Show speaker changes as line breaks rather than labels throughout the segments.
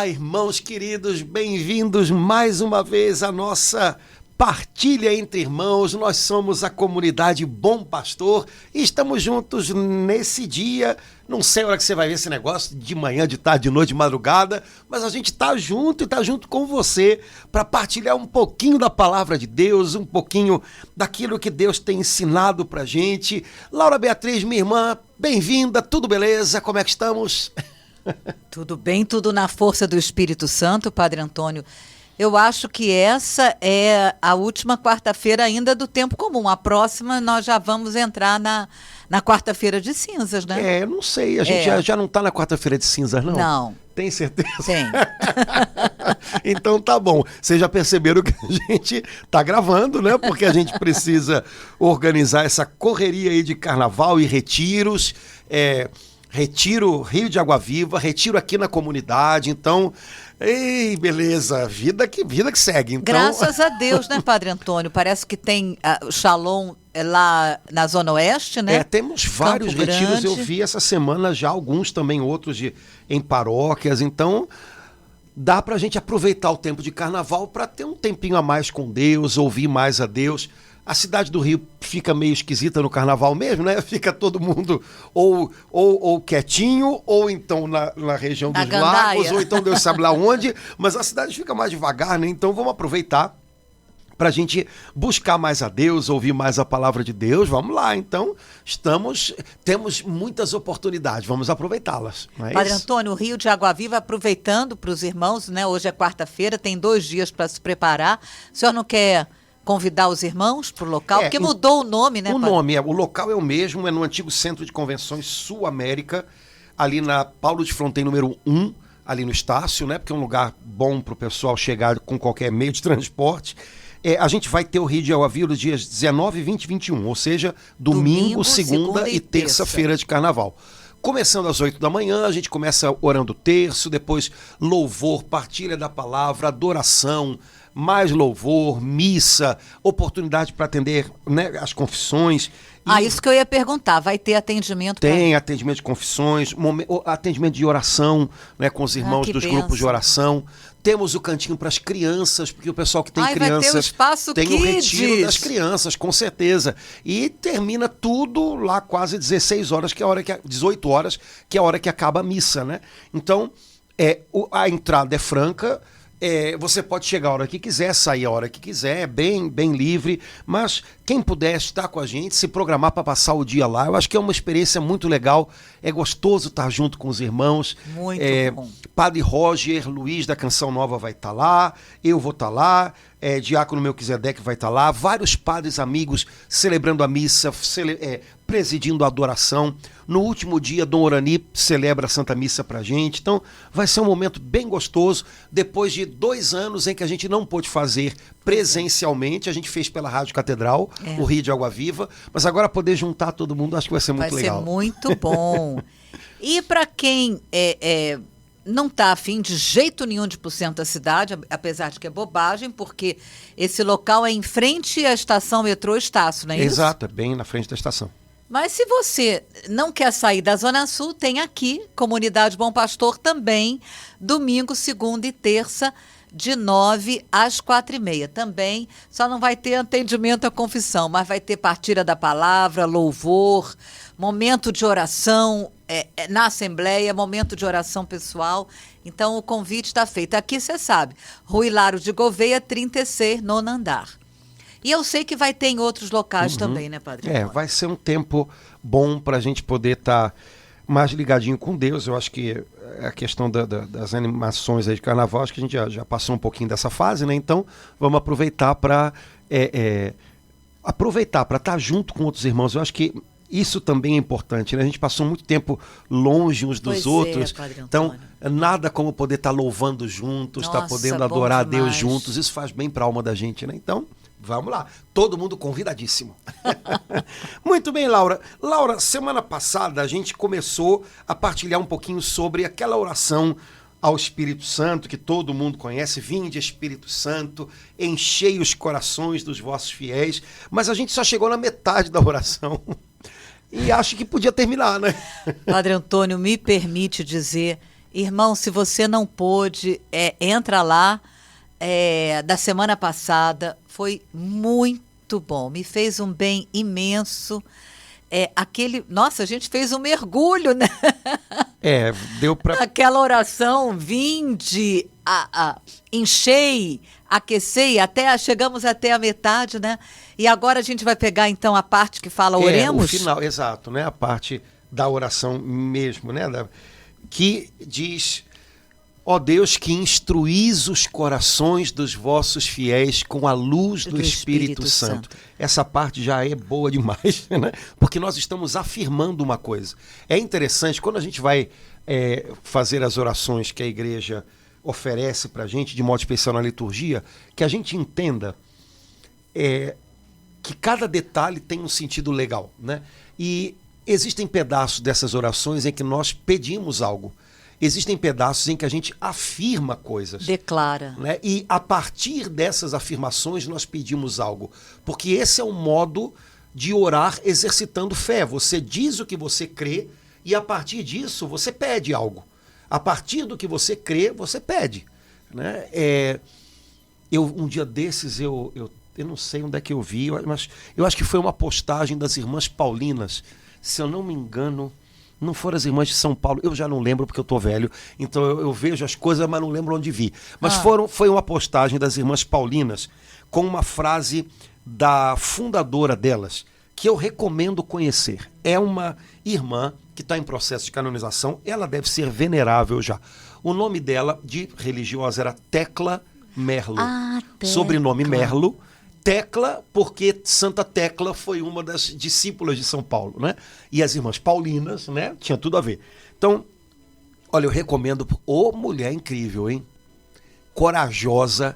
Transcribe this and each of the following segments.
Olá, irmãos queridos, bem-vindos mais uma vez à nossa partilha entre irmãos. Nós somos a comunidade Bom Pastor e estamos juntos nesse dia. Não sei a hora que você vai ver esse negócio, de manhã, de tarde, de noite, de madrugada, mas a gente está junto e está junto com você para partilhar um pouquinho da palavra de Deus, um pouquinho daquilo que Deus tem ensinado para a gente. Laura Beatriz, minha irmã, bem-vinda, tudo beleza? Como é que estamos?
Tudo bem, tudo na força do Espírito Santo, Padre Antônio. Eu acho que essa é a última quarta-feira ainda do tempo comum. A próxima nós já vamos entrar na quarta-feira de cinzas, né?
Eu não sei, a gente já não está na quarta-feira de cinzas, não?
Não.
Tem certeza?
Tem.
Então tá bom. Vocês já perceberam que a gente tá gravando, né? Porque a gente precisa organizar essa correria aí de carnaval e retiros. Retiro Rio de Água Viva, retiro aqui na comunidade, então, ei, beleza, vida que segue. Então...
Graças a Deus, né, Padre Antônio? Parece que tem o Shalom lá na Zona Oeste, né?
Temos vários
Campo
retiros,
Grande.
eu vi essa semana já alguns também, outros em paróquias, então dá pra gente aproveitar o tempo de carnaval para ter um tempinho a mais com Deus, ouvir mais a Deus. A cidade do Rio fica meio esquisita no carnaval mesmo, né? Fica todo mundo ou quietinho, ou então na região dos lagos, ou então Deus sabe lá onde, mas a cidade fica mais devagar, né? Então vamos aproveitar para a gente buscar mais a Deus, ouvir mais a palavra de Deus. Vamos lá, então temos muitas oportunidades, vamos aproveitá-las.
Padre Antônio, o Rio de Água Viva, aproveitando para os irmãos, né? Hoje é quarta-feira, tem 2 dias para se preparar. O senhor não quer convidar os irmãos para o local? Porque mudou o nome, né?
O local é o mesmo, é no antigo Centro de Convenções Sul América, ali na Paulo de Fronten, número 1, ali no Estácio, né? Porque é um lugar bom para o pessoal chegar com qualquer meio de transporte. A gente vai ter o Rio de Água Viva nos dias 19, 20 e 21, ou seja, domingo, segunda e terça-feira de carnaval. Começando às 8 da manhã, a gente começa orando o terço, depois louvor, partilha da palavra, adoração, mais louvor, missa, oportunidade para atender, né, as confissões.
Isso que eu ia perguntar, vai ter atendimento?
Tem atendimento de confissões, atendimento de oração, né, com os irmãos dos grupos de oração. Temos o cantinho para as crianças, porque o pessoal que tem crianças
vai ter o espaço
tem
Kids.
O retiro das crianças, com certeza. E termina tudo lá quase 16 horas, 18 horas, que é a hora que acaba a missa, né? Então, a entrada é franca. Você pode chegar a hora que quiser, sair a hora que quiser, é bem livre, mas quem puder estar com a gente, se programar para passar o dia lá, eu acho que é uma experiência muito legal, é gostoso estar junto com os irmãos.
Muito bom.
Padre Roger Luiz da Canção Nova vai estar lá, eu vou estar lá, Diácono Melquisedeque vai estar lá, vários padres amigos celebrando a missa, presidindo a adoração. No último dia, Dom Orani celebra a Santa Missa pra gente. Então, vai ser um momento bem gostoso. Depois de 2 anos em que a gente não pôde fazer presencialmente, a gente fez pela Rádio Catedral, o Rio de Água Viva, mas agora poder juntar todo mundo, acho que vai ser muito legal.
Vai ser muito bom. E para quem não está afim de jeito nenhum de ir para o centro da cidade, apesar de que é bobagem, porque esse local é em frente à estação metrô Estácio, não é isso?
Exato, é bem na frente da estação.
Mas se você não quer sair da Zona Sul, tem aqui, Comunidade Bom Pastor também, domingo, segunda e terça, de 9 às 4h30. Também, só não vai ter atendimento à confissão, mas vai ter partilha da palavra, louvor, momento de oração na Assembleia, momento de oração pessoal. Então, o convite está feito. Aqui, você sabe, Rua Hilário de Gouveia, 36, 9º andar. E eu sei que vai ter em outros locais também, né, Padre?
Vai ser um tempo bom para a gente poder estar mais ligadinho com Deus. Eu acho que a questão das animações aí de carnaval, acho que a gente já passou um pouquinho dessa fase, né? Então, vamos aproveitar para estar junto com outros irmãos. Eu acho que isso também é importante, né? A gente passou muito tempo longe uns dos outros.
Padre
Então, nada como poder estar louvando juntos, estar podendo adorar a Deus juntos. Isso faz bem para a alma da gente, né? Então, vamos lá, todo mundo convidadíssimo. Muito bem, Laura. Laura, semana passada a gente começou a partilhar um pouquinho sobre aquela oração ao Espírito Santo que todo mundo conhece. Vinde, Espírito Santo, enchei os corações dos vossos fiéis. Mas a gente só chegou na metade da oração e acho que podia terminar, né?
Padre Antônio, me permite dizer, Irmão, se você não pôde, entra lá. Da semana passada foi muito bom. Me fez um bem imenso. Nossa, a gente fez um mergulho, né?
Deu para...
Aquela oração, vinde, enchei, aquecei, chegamos até a metade, né? E agora a gente vai pegar, então, a parte que fala oremos?
O final, exato, né? A parte da oração mesmo, né? Que diz, ó Deus, que instruís os corações dos vossos fiéis com a luz do Espírito Santo. Essa parte já é boa demais, né? Porque nós estamos afirmando uma coisa. É interessante, quando a gente vai fazer as orações que a igreja oferece para a gente, de modo especial na liturgia, que a gente entenda que cada detalhe tem um sentido legal, né? E existem pedaços dessas orações em que nós pedimos algo. Existem pedaços em que a gente afirma coisas.
Declara.
Né? E a partir dessas afirmações nós pedimos algo. Porque esse é um modo de orar exercitando fé. Você diz o que você crê e a partir disso você pede algo. A partir do que você crê, você pede. Né? Um dia desses, eu não sei onde é que eu vi, mas eu acho que foi uma postagem das Irmãs Paulinas. Se eu não me engano, não foram as Irmãs de São Paulo, eu já não lembro porque eu estou velho, então eu vejo as coisas, mas não lembro onde vi. Mas foi uma postagem das Irmãs Paulinas com uma frase da fundadora delas, que eu recomendo conhecer. É uma irmã que está em processo de canonização, ela deve ser venerável já. O nome dela, de religiosa, era Tecla Merlo.
Tecla.
Sobrenome Merlo. Tecla, porque Santa Tecla foi uma das discípulas de São Paulo, né? E as Irmãs Paulinas, né? Tinha tudo a ver. Então, olha, eu recomendo. Mulher incrível, hein? Corajosa,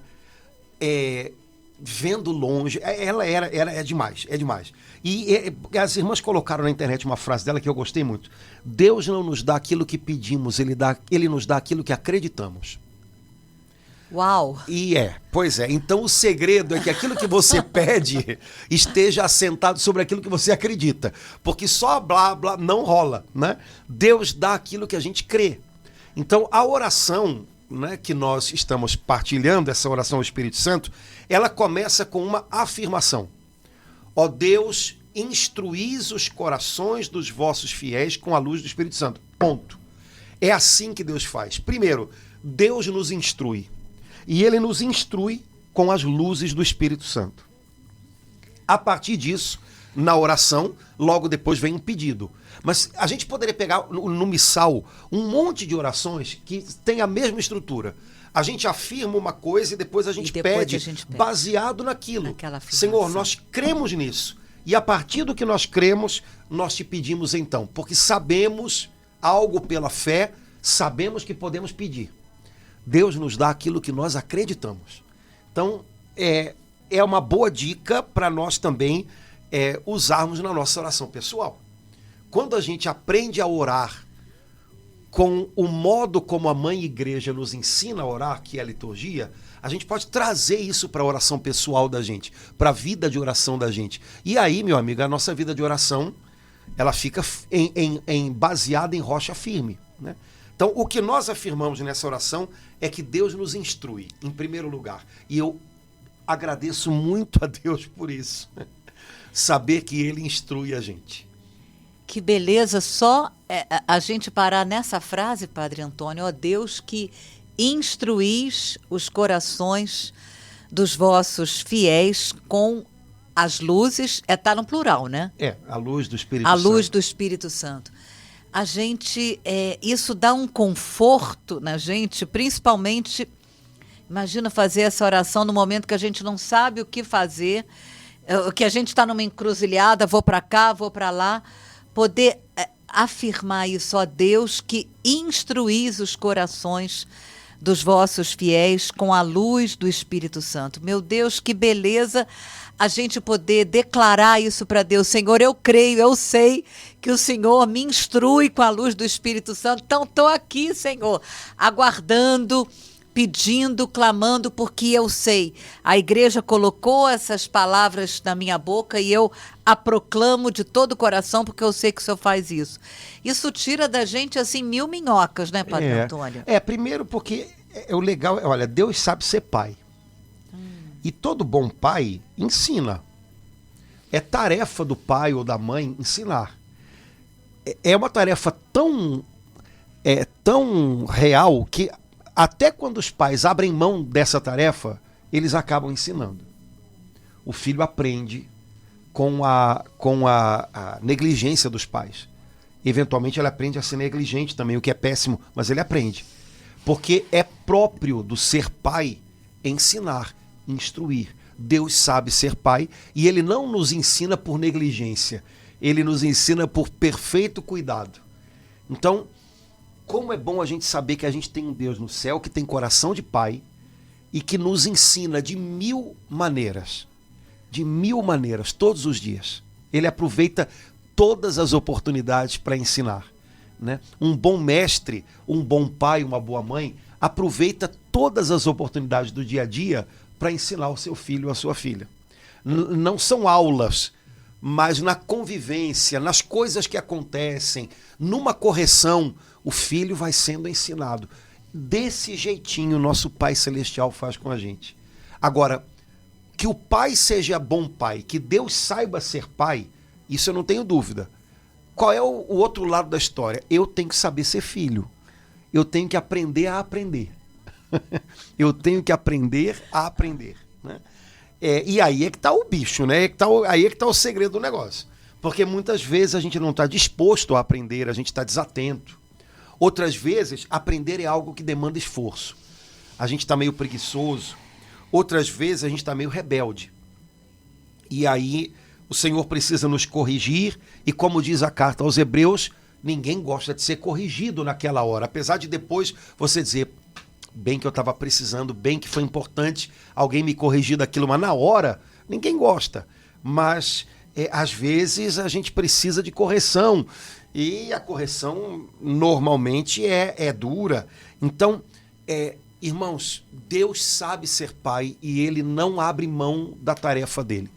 vendo longe. Ela é demais, é demais. E as irmãs colocaram na internet uma frase dela que eu gostei muito. Deus não nos dá aquilo que pedimos, Ele nos dá aquilo que acreditamos.
Uau!
Pois é. Então o segredo é que aquilo que você pede esteja assentado sobre aquilo que você acredita. Porque só blá, blá não rola, né? Deus dá aquilo que a gente crê. Então a oração, né, que nós estamos partilhando, essa oração ao Espírito Santo, ela começa com uma afirmação. Ó Deus, instruís os corações dos vossos fiéis com a luz do Espírito Santo. Ponto. É assim que Deus faz. Primeiro, Deus nos instrui. E Ele nos instrui com as luzes do Espírito Santo. A partir disso, na oração, logo depois vem um pedido. Mas a gente poderia pegar no missal um monte de orações que tem a mesma estrutura. A gente afirma uma coisa e depois a gente pede baseado naquilo. Senhor, nós cremos nisso. E a partir do que nós cremos, nós te pedimos então. Porque sabemos algo pela fé, sabemos que podemos pedir. Deus nos dá aquilo que nós acreditamos. Então, é uma boa dica para nós também usarmos na nossa oração pessoal. Quando a gente aprende a orar com o modo como a Mãe Igreja nos ensina a orar, que é a liturgia, a gente pode trazer isso para a oração pessoal da gente, para a vida de oração da gente. E aí, meu amigo, a nossa vida de oração, ela fica baseada em rocha firme, né? Então, o que nós afirmamos nessa oração é que Deus nos instrui, em primeiro lugar. E eu agradeço muito a Deus por isso. Saber que Ele instrui a gente.
Que beleza, só a gente parar nessa frase, Padre Antônio, ó Deus que instruís os corações dos vossos fiéis com as luzes, tá no plural, né?
A luz do Espírito Santo.
A luz do Espírito Santo. A gente, isso dá um conforto na gente, principalmente, imagina fazer essa oração no momento que a gente não sabe o que fazer, que a gente está numa encruzilhada, vou para cá, vou para lá, poder afirmar isso, ó Deus, que instruís os corações dos vossos fiéis com a luz do Espírito Santo. Meu Deus, que beleza a gente poder declarar isso para Deus. Senhor, eu creio, eu sei que o Senhor me instrui com a luz do Espírito Santo. Então, estou aqui, Senhor, aguardando, pedindo, clamando, porque eu sei. A igreja colocou essas palavras na minha boca e eu a proclamo de todo o coração, porque eu sei que o senhor faz isso. Isso tira da gente, assim, 1000 minhocas, né, Padre Antônio?
Primeiro porque o legal, olha, Deus sabe ser pai. E todo bom pai ensina. É tarefa do pai ou da mãe ensinar. É uma tarefa tão real que até quando os pais abrem mão dessa tarefa, eles acabam ensinando. O filho aprende com a negligência dos pais. Eventualmente ele aprende a ser negligente também, o que é péssimo, mas ele aprende. Porque é próprio do ser pai ensinar, instruir. Deus sabe ser pai e ele não nos ensina por negligência. Ele nos ensina por perfeito cuidado. Então, como é bom a gente saber que a gente tem um Deus no céu que tem coração de pai e que nos ensina de 1000 maneiras. De 1000 maneiras, todos os dias. Ele aproveita todas as oportunidades para ensinar. Né? Um bom mestre, um bom pai, uma boa mãe, aproveita todas as oportunidades do dia a dia para ensinar o seu filho ou a sua filha. Não são aulas, mas na convivência, nas coisas que acontecem, numa correção, o filho vai sendo ensinado. Desse jeitinho, nosso Pai Celestial faz com a gente. Agora, que o pai seja bom pai, que Deus saiba ser pai, isso eu não tenho dúvida. Qual é o outro lado da história? Eu tenho que saber ser filho. Eu tenho que aprender a aprender. Eu tenho que aprender a aprender. Né? E aí é que está o bicho, né? Aí é que está o segredo do negócio. Porque muitas vezes a gente não está disposto a aprender, a gente está desatento. Outras vezes, aprender é algo que demanda esforço. A gente está meio preguiçoso. Outras vezes, a gente está meio rebelde. E aí, o Senhor precisa nos corrigir. E como diz a carta aos Hebreus, ninguém gosta de ser corrigido naquela hora. Apesar de depois você dizer, bem que eu estava precisando, bem que foi importante alguém me corrigir daquilo. Mas na hora, ninguém gosta. Mas, às vezes, a gente precisa de correção. E a correção normalmente é dura. Então, irmãos, Deus sabe ser pai e ele não abre mão da tarefa dele.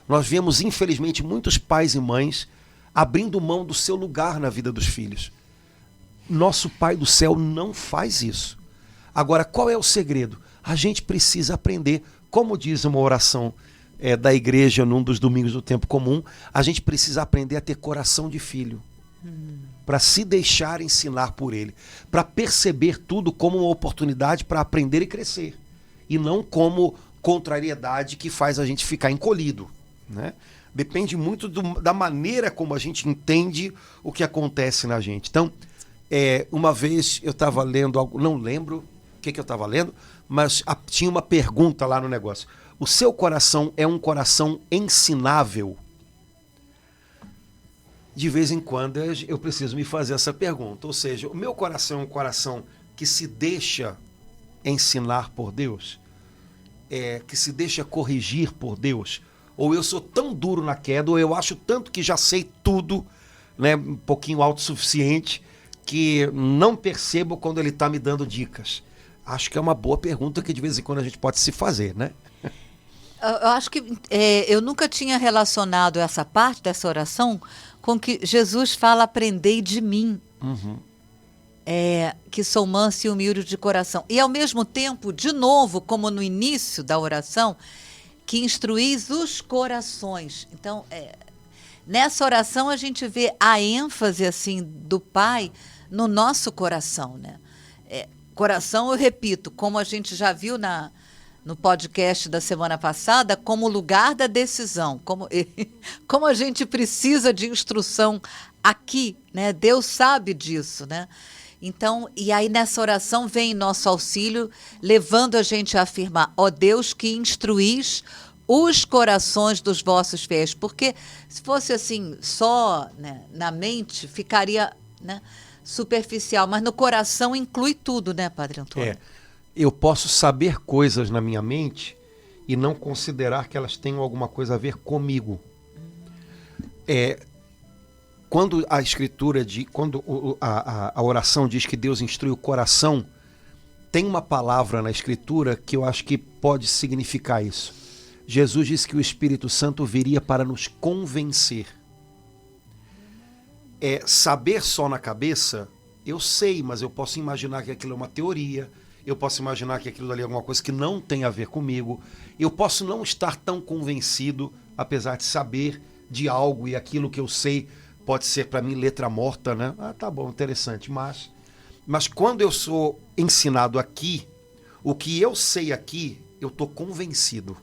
Nós vemos, infelizmente, muitos pais e mães abrindo mão do seu lugar na vida dos filhos. Nosso Pai do céu não faz isso. Agora, qual é o segredo? A gente precisa aprender, como diz uma oração da igreja num dos domingos do tempo comum, a gente precisa aprender a ter coração de filho. Para se deixar ensinar por ele, para perceber tudo como uma oportunidade para aprender e crescer, e não como contrariedade que faz a gente ficar encolhido. Né? Depende muito da maneira como a gente entende o que acontece na gente. Então, uma vez eu estava lendo algo, não lembro o que eu estava lendo, mas tinha uma pergunta lá no negócio. O seu coração é um coração ensinável? De vez em quando eu preciso me fazer essa pergunta. Ou seja, o meu coração é um coração que se deixa ensinar por Deus? Que se deixa corrigir por Deus? Ou eu sou tão duro na queda, ou eu acho tanto que já sei tudo, né, um pouquinho autossuficiente, que não percebo quando ele está me dando dicas? Acho que é uma boa pergunta que de vez em quando a gente pode se fazer, né?
Eu acho que eu nunca tinha relacionado essa parte dessa oração com que Jesus fala, aprendei de mim, que sou manso e humilde de coração. E ao mesmo tempo, de novo, como no início da oração, que instruís os corações. Então, nessa oração a gente vê a ênfase assim do Pai no nosso coração, né? Coração, eu repito, como a gente já viu no podcast da semana passada, como lugar da decisão, como a gente precisa de instrução aqui, né? Deus sabe disso, né? Então, e aí nessa oração vem nosso auxílio, levando a gente a afirmar, ó Deus, que instruís os corações dos vossos fiéis, porque se fosse assim, só, né, na mente, ficaria, né, superficial, mas no coração inclui tudo, né, Padre Antônio?
Eu posso saber coisas na minha mente e não considerar que elas tenham alguma coisa a ver comigo. Quando a escritura quando a oração diz que Deus instrui o coração, Tem uma palavra na Escritura que eu acho que pode significar isso. Jesus disse que o Espírito Santo viria para nos convencer. Saber só na cabeça, eu sei, mas eu posso imaginar que aquilo é uma teoria, eu posso imaginar que aquilo ali é alguma coisa que não tem a ver comigo, eu posso não estar tão convencido, apesar de saber de algo, e aquilo que eu sei pode ser para mim letra morta, né? Ah, tá bom, interessante, mas quando eu sou ensinado aqui, o que eu sei aqui, eu estou convencido.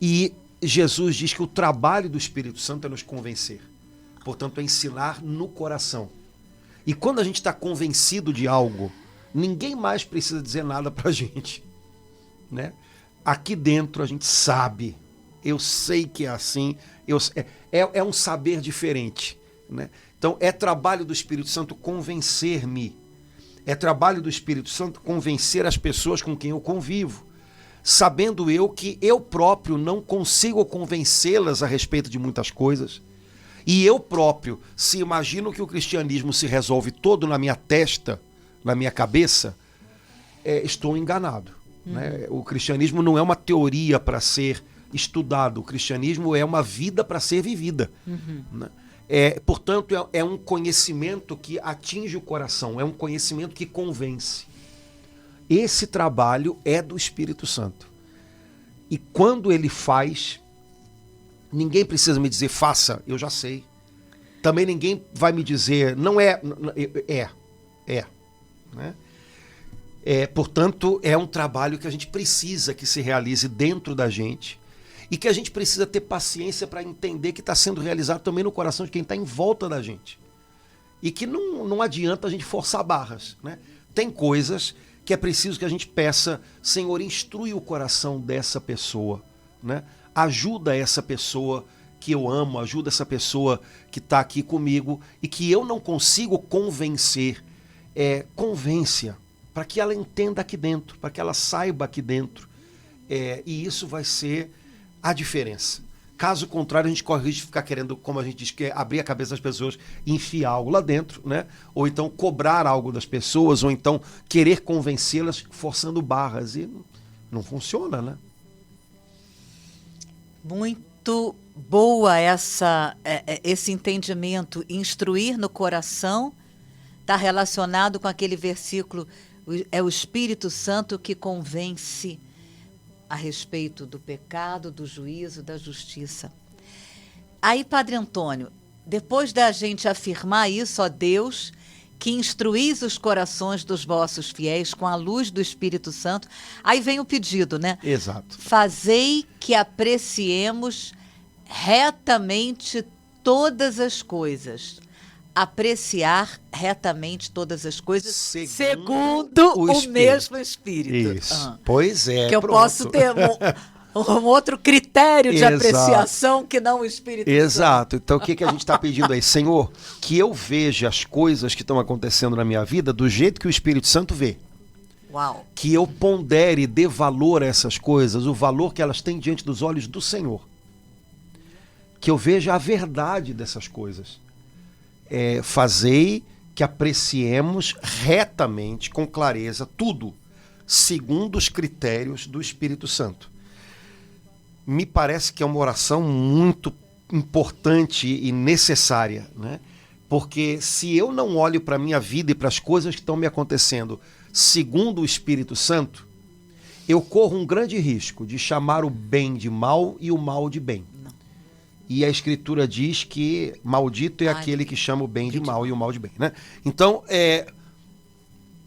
E Jesus diz que o trabalho do Espírito Santo é nos convencer. Portanto, é ensinar no coração. E quando a gente está convencido de algo, ninguém mais precisa dizer nada para a gente, né? Aqui dentro a gente sabe. Eu sei que é assim. É um saber diferente, né? Então, é trabalho do Espírito Santo convencer-me. É trabalho do Espírito Santo convencer as pessoas com quem eu convivo. Sabendo eu que eu próprio não consigo convencê-las a respeito de muitas coisas. E eu próprio, se imagino que o cristianismo se resolve todo na minha testa, na minha cabeça, estou enganado. Né? O cristianismo não é uma teoria para ser estudado. O cristianismo é uma vida para ser vivida. Né? Portanto, é um conhecimento que atinge o coração, é um conhecimento que convence. Esse trabalho é do Espírito Santo. E quando ele faz, ninguém precisa me dizer, faça, eu já sei. Também ninguém vai me dizer, não é. Né? Portanto, é um trabalho que a gente precisa que se realize dentro da gente e que a gente precisa ter paciência para entender que está sendo realizado também no coração de quem está em volta da gente. E que não adianta a gente forçar barras. Né? Tem coisas que é preciso que a gente peça, Senhor, instrui o coração dessa pessoa, né? Ajuda essa pessoa que eu amo, ajuda essa pessoa que está aqui comigo e que eu não consigo convencer, convence-a, para que ela entenda aqui dentro, para que ela saiba aqui dentro, e isso vai ser a diferença. Caso contrário, a gente corre o risco de ficar querendo, como a gente diz, que abrir a cabeça das pessoas e enfiar algo lá dentro, né? Ou então cobrar algo das pessoas, ou então querer convencê-las forçando barras. E não funciona, né?
Muito boa esse entendimento. Instruir no coração está relacionado com aquele versículo, é o Espírito Santo que convence a respeito do pecado, do juízo, da justiça. Aí, Padre Antônio, depois da gente afirmar isso, ó Deus, que instruís os corações dos vossos fiéis com a luz do Espírito Santo, aí vem o pedido, né?
Exato.
Fazei que apreciemos retamente todas as coisas. Apreciar retamente todas as coisas segundo o mesmo Espírito.
Isso. Pois é.
Que eu posso ter um outro critério de apreciação que não o Espírito Santo.
Exato. Então o que a gente está pedindo aí? Senhor, que eu veja as coisas que estão acontecendo na minha vida do jeito que o Espírito Santo vê.
Uau.
Que eu pondere e dê valor a essas coisas, o valor que elas têm diante dos olhos do Senhor. Que eu veja a verdade dessas coisas. Fazei que apreciemos retamente, com clareza, tudo, segundo os critérios do Espírito Santo. Me parece que é uma oração muito importante e necessária, né? Porque se eu não olho para a minha vida e para as coisas que estão me acontecendo segundo o Espírito Santo, eu corro um grande risco de chamar o bem de mal e o mal de bem. E a Escritura diz que maldito é aquele que chama o bem de mal e o mal de bem, né? Então,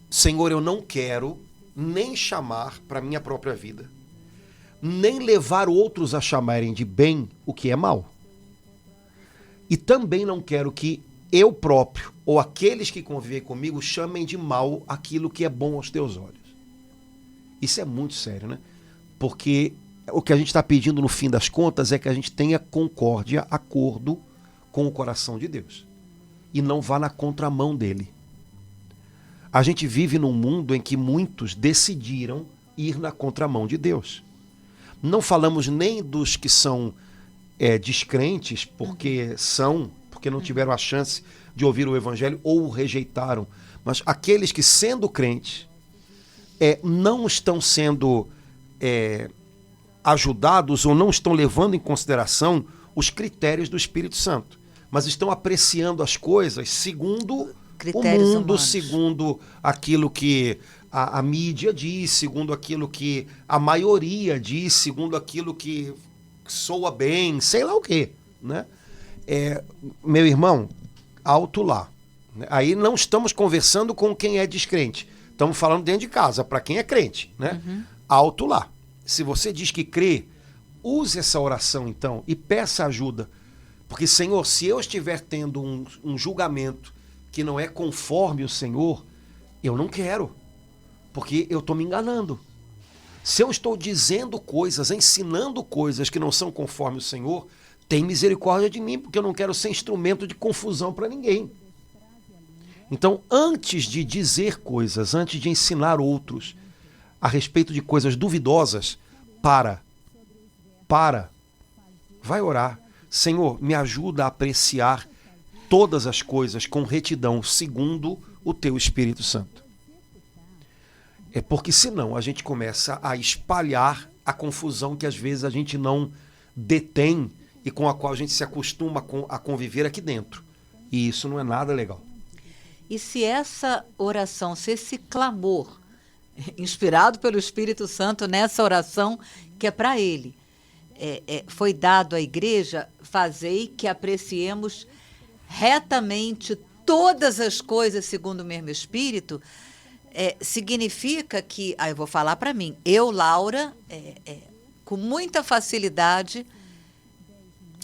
Senhor, eu não quero nem chamar para a minha própria vida, nem levar outros a chamarem de bem o que é mal. E também não quero que eu próprio ou aqueles que convivem comigo chamem de mal aquilo que é bom aos teus olhos. Isso é muito sério, né? Porque o que a gente está pedindo no fim das contas é que a gente tenha concórdia, acordo com o coração de Deus. E não vá na contramão dele. A gente vive num mundo em que muitos decidiram ir na contramão de Deus. Não falamos nem dos que são descrentes porque não tiveram a chance de ouvir o Evangelho ou o rejeitaram. Mas aqueles que, sendo crentes, não estão sendo ajudados ou não estão levando em consideração os critérios do Espírito Santo, mas estão apreciando as coisas segundo
Critérios
o mundo,
humanos.
segundo aquilo que a mídia diz, segundo aquilo que a maioria diz, segundo aquilo que soa bem, sei lá o quê, né? Meu irmão, alto lá. Aí não estamos conversando com quem é descrente. Estamos falando dentro de casa, para quem é crente, né? Alto lá. Se você diz que crê, use essa oração então e peça ajuda. Porque, Senhor, se eu estiver tendo um julgamento que não é conforme o Senhor, eu não quero. Porque eu estou me enganando. Se eu estou dizendo coisas, ensinando coisas que não são conforme o Senhor, tem misericórdia de mim, porque eu não quero ser instrumento de confusão para ninguém. Então, antes de dizer coisas, antes de ensinar outros a respeito de coisas duvidosas, para. Vai orar. Senhor, me ajuda a apreciar todas as coisas com retidão, segundo o teu Espírito Santo. Porque senão a gente começa a espalhar a confusão que às vezes a gente não detém e com a qual a gente se acostuma a conviver aqui dentro. E isso não é nada legal.
E se essa oração, se esse clamor, inspirado pelo Espírito Santo nessa oração que é para ele, foi dado à igreja, fazei que apreciemos retamente todas as coisas segundo o mesmo Espírito, significa que, eu vou falar para mim, eu, Laura, com muita facilidade,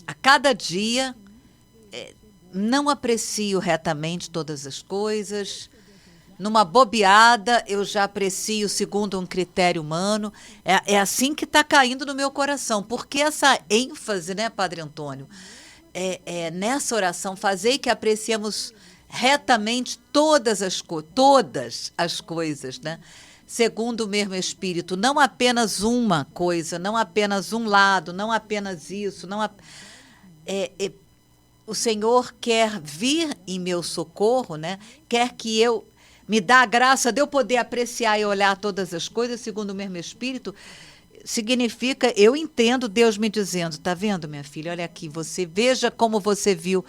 a cada dia, não aprecio retamente todas as coisas. Numa bobeada, eu já aprecio segundo um critério humano. É assim que está caindo no meu coração. Porque essa ênfase, né, Padre Antônio, nessa oração, fazei que apreciemos retamente todas as coisas, né? Segundo o mesmo Espírito. Não apenas uma coisa, não apenas um lado, não apenas isso. O Senhor quer vir em meu socorro, né? Quer que me dá a graça de eu poder apreciar e olhar todas as coisas segundo o mesmo Espírito. Significa, eu entendo Deus me dizendo, tá vendo, minha filha? Olha aqui, você veja como você viu.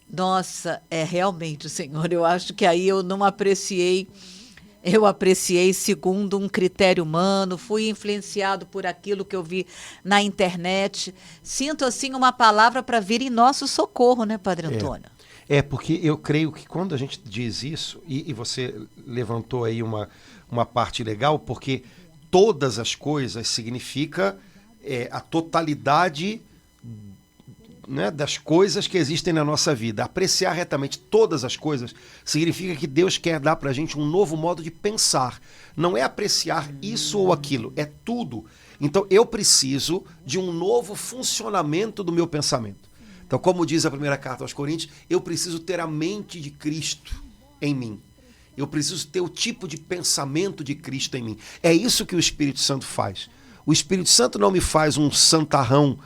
Nossa, realmente, Senhor, eu acho que aí eu não apreciei. Eu apreciei segundo um critério humano, fui influenciado por aquilo que eu vi na internet. Sinto, assim, uma palavra para vir em nosso socorro, né, Padre Antônio?
Porque eu creio que quando a gente diz isso, e você levantou aí uma parte legal, porque todas as coisas significa a totalidade, né, das coisas que existem na nossa vida. Apreciar retamente todas as coisas significa que Deus quer dar para a gente um novo modo de pensar. Não é apreciar isso ou aquilo, é tudo. Então eu preciso de um novo funcionamento do meu pensamento. Então, como diz a primeira carta aos Coríntios, eu preciso ter a mente de Cristo em mim. Eu preciso ter o tipo de pensamento de Cristo em mim. É isso que o Espírito Santo faz. O Espírito Santo não me faz um santarrão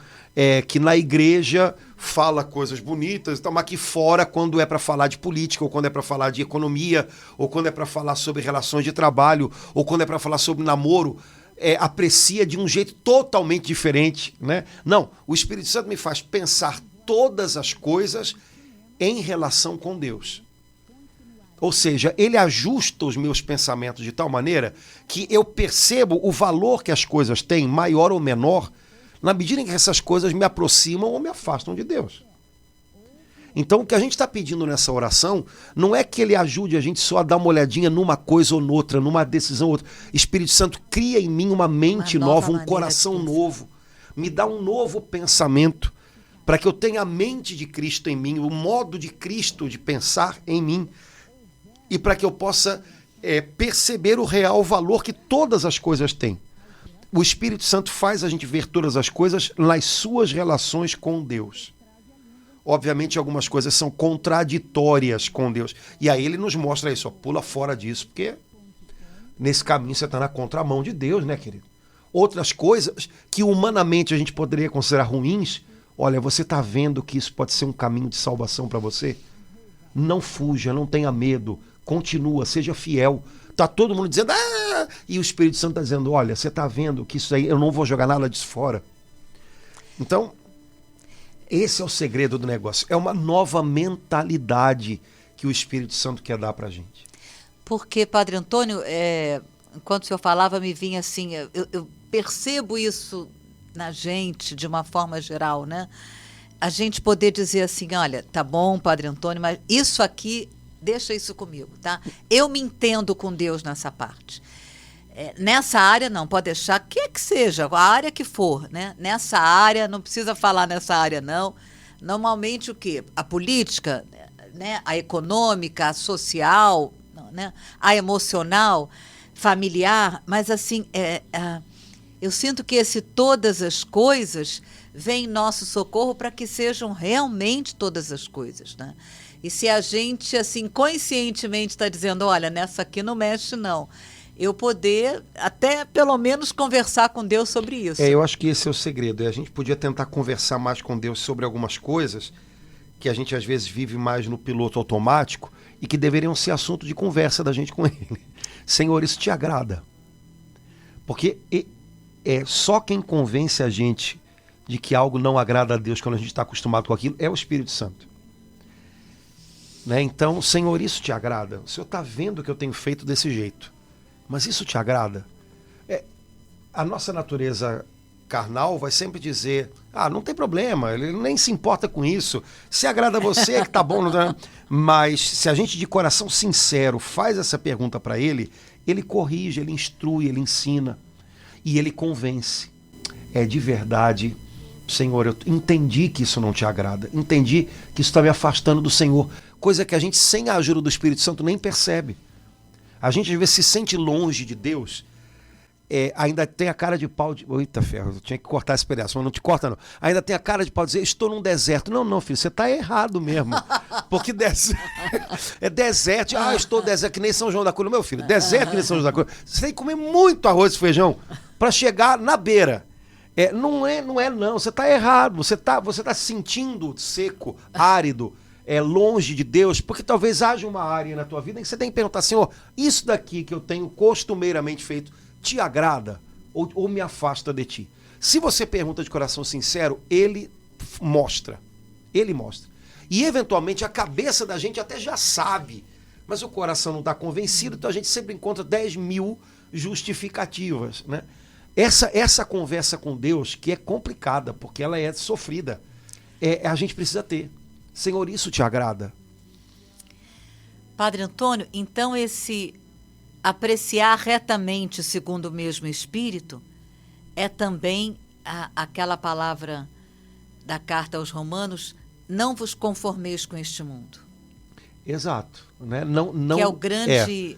que na igreja fala coisas bonitas, mas aqui fora, quando é para falar de política, ou quando é para falar de economia, ou quando é para falar sobre relações de trabalho, ou quando é para falar sobre namoro, aprecia de um jeito totalmente diferente, né? Não, o Espírito Santo me faz pensar todas as coisas em relação com Deus. Ou seja, ele ajusta os meus pensamentos de tal maneira que eu percebo o valor que as coisas têm, maior ou menor, na medida em que essas coisas me aproximam ou me afastam de Deus. Então, o que a gente está pedindo nessa oração não é que ele ajude a gente só a dar uma olhadinha numa coisa ou noutra, numa decisão ou outra. Espírito Santo, cria em mim uma mente nova, um coração novo. Me dá um novo pensamento para que eu tenha a mente de Cristo em mim, o modo de Cristo de pensar em mim, e para que eu possa perceber o real valor que todas as coisas têm. O Espírito Santo faz a gente ver todas as coisas nas suas relações com Deus. Obviamente, algumas coisas são contraditórias com Deus. E aí ele nos mostra isso, pula fora disso, porque nesse caminho você está na contramão de Deus, né, querido? Outras coisas que humanamente a gente poderia considerar ruins, olha, você está vendo que isso pode ser um caminho de salvação para você? Não fuja, não tenha medo, continua, seja fiel. tá todo mundo dizendo, e o Espírito Santo está dizendo, olha, você está vendo que isso aí, eu não vou jogar nada disso fora. Então, esse é o segredo do negócio. É uma nova mentalidade que o Espírito Santo quer dar pra gente.
Porque, Padre Antônio, enquanto o senhor falava, me vinha assim, eu percebo isso na gente de uma forma geral, né? A gente poder dizer assim, olha, tá bom, Padre Antônio, mas isso aqui, deixa isso comigo, tá? Eu me entendo com Deus nessa parte. Nessa área não, pode deixar, que seja, a área que for, né? Nessa área, não precisa falar nessa área não. Normalmente o quê? A política, né? A econômica, a social, né? A emocional, familiar, mas assim, eu sinto que todas as coisas vem em nosso socorro para que sejam realmente todas as coisas, né? E se a gente, assim, conscientemente está dizendo, olha, nessa aqui não mexe, não. Eu poder até, pelo menos, conversar com Deus sobre isso.
Eu acho que esse é o segredo. A gente podia tentar conversar mais com Deus sobre algumas coisas que a gente, às vezes, vive mais no piloto automático e que deveriam ser assunto de conversa da gente com Ele. Senhor, isso te agrada? Porque é só quem convence a gente de que algo não agrada a Deus quando a gente está acostumado com aquilo é o Espírito Santo. Né? Então, Senhor, isso te agrada? O Senhor está vendo que eu tenho feito desse jeito, mas isso te agrada? A nossa natureza carnal vai sempre dizer, não tem problema, ele nem se importa com isso, se agrada a você é que tá bom, não é? Mas se a gente de coração sincero faz essa pergunta para ele, ele corrige, ele instrui, ele ensina e ele convence. De verdade, Senhor, eu entendi que isso não te agrada, entendi que isso está me afastando do Senhor, coisa que a gente sem a ajuda do Espírito Santo nem percebe. A gente às vezes se sente longe de Deus, ainda tem a cara de pau de... Eita ferro, eu tinha que cortar esse pedaço, mas não te corta não. Ainda tem a cara de pau de dizer, estou num deserto. Não, filho, você está errado mesmo. Porque deserto... deserto, estou deserto, que nem São João da Cruz. Meu filho, deserto que nem São João da Cruz. Você tem que comer muito arroz e feijão para chegar na beira. Não, você está errado. Você tá se sentindo seco, árido, longe de Deus, porque talvez haja uma área na tua vida em que você tem que perguntar, Senhor, isso daqui que eu tenho costumeiramente feito, te agrada ou me afasta de ti? Se você pergunta de coração sincero, ele mostra. E eventualmente a cabeça da gente até já sabe, mas o coração não está convencido, então a gente sempre encontra 10.000 justificativas, né? Essa conversa com Deus, que é complicada, porque ela é sofrida, a gente precisa ter. Senhor, isso te agrada?
Padre Antônio, então esse apreciar retamente segundo o mesmo Espírito é também aquela palavra da carta aos Romanos, não vos conformeis com este mundo.
Exato. Né? Não,
que é o grande...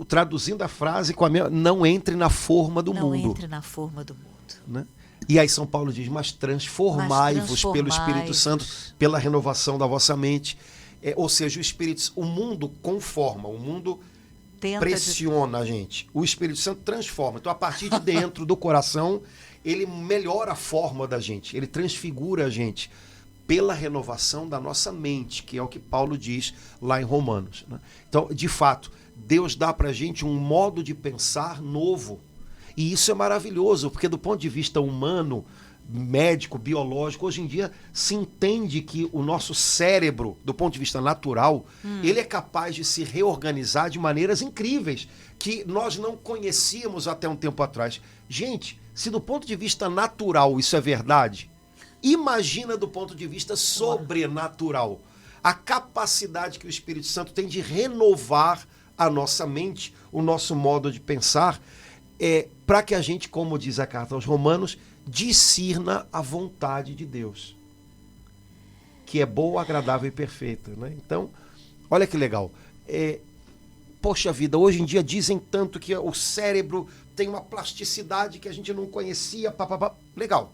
Traduzindo a frase, não entre na forma do mundo.
Não entre na forma do mundo.
Né? E aí São Paulo diz, mas transformai-vos pelo Espírito Santo, pela renovação da vossa mente. Ou seja, o mundo conforma, o mundo pressiona a gente. O Espírito Santo transforma. Então, a partir de dentro do coração, ele melhora a forma da gente, ele transfigura a gente pela renovação da nossa mente, que é o que Paulo diz lá em Romanos. Né? Então, de fato, Deus dá pra gente um modo de pensar novo. E isso é maravilhoso, porque do ponto de vista humano, médico, biológico, hoje em dia se entende que o nosso cérebro, do ponto de vista natural, ele é capaz de se reorganizar de maneiras incríveis, que nós não conhecíamos até um tempo atrás. Gente, se do ponto de vista natural isso é verdade, imagina do ponto de vista sobrenatural. A capacidade que o Espírito Santo tem de renovar a nossa mente, o nosso modo de pensar, para que a gente, como diz a carta aos Romanos, discirna a vontade de Deus, que é boa, agradável e perfeita. Né? Então, olha que legal. Poxa vida, hoje em dia dizem tanto que o cérebro tem uma plasticidade que a gente não conhecia. Legal.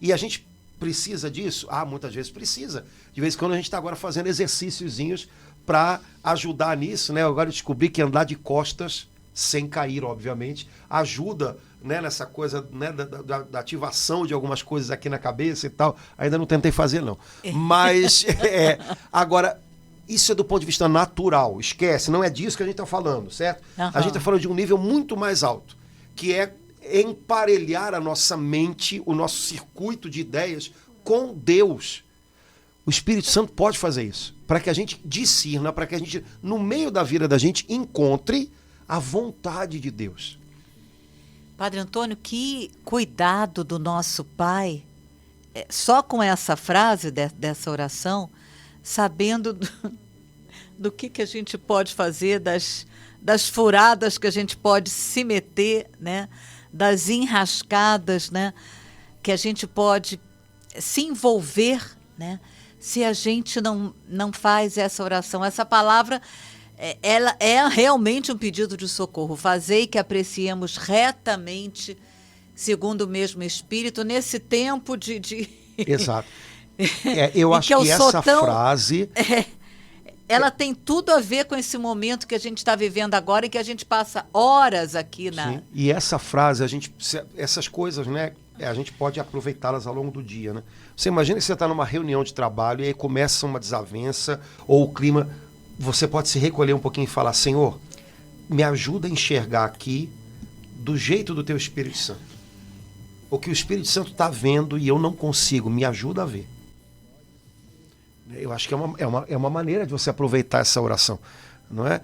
E a gente precisa disso? Muitas vezes precisa. De vez em quando a gente está agora fazendo exercíciozinhos para ajudar nisso. Né? Agora eu descobri que andar de costas, sem cair, obviamente, ajuda, né, nessa coisa, né, da ativação de algumas coisas aqui na cabeça e tal. Ainda não tentei fazer, não. Mas, agora, Isso é do ponto de vista natural. Esquece, não é disso que a gente está falando, certo?
Uhum.
A gente está falando de um nível muito mais alto, que é emparelhar a nossa mente, o nosso circuito de ideias com Deus. O Espírito Santo pode fazer isso, para que a gente discirna, para que a gente, no meio da vida da gente, encontre a vontade de Deus.
Padre Antônio, que cuidado do nosso Pai, só com essa frase dessa oração, sabendo do que a gente pode fazer, das furadas que a gente pode se meter, né? Das enrascadas, né? Que a gente pode se envolver, né? Se a gente não faz essa oração. Essa palavra, ela é realmente um pedido de socorro. Fazei que apreciemos retamente, segundo o mesmo Espírito, nesse tempo de...
Exato. Eu acho que essa frase...
ela tem tudo a ver com esse momento que a gente está vivendo agora e que a gente passa horas aqui na...
Sim. E essa frase, essas coisas, né? A gente pode aproveitá-las ao longo do dia, né? Você imagina que você está numa reunião de trabalho e aí começa uma desavença ou o clima... Você pode se recolher um pouquinho e falar, Senhor, me ajuda a enxergar aqui do jeito do teu Espírito Santo. O que o Espírito Santo está vendo e eu não consigo, me ajuda a ver. Eu acho que é uma maneira de você aproveitar essa oração, não é?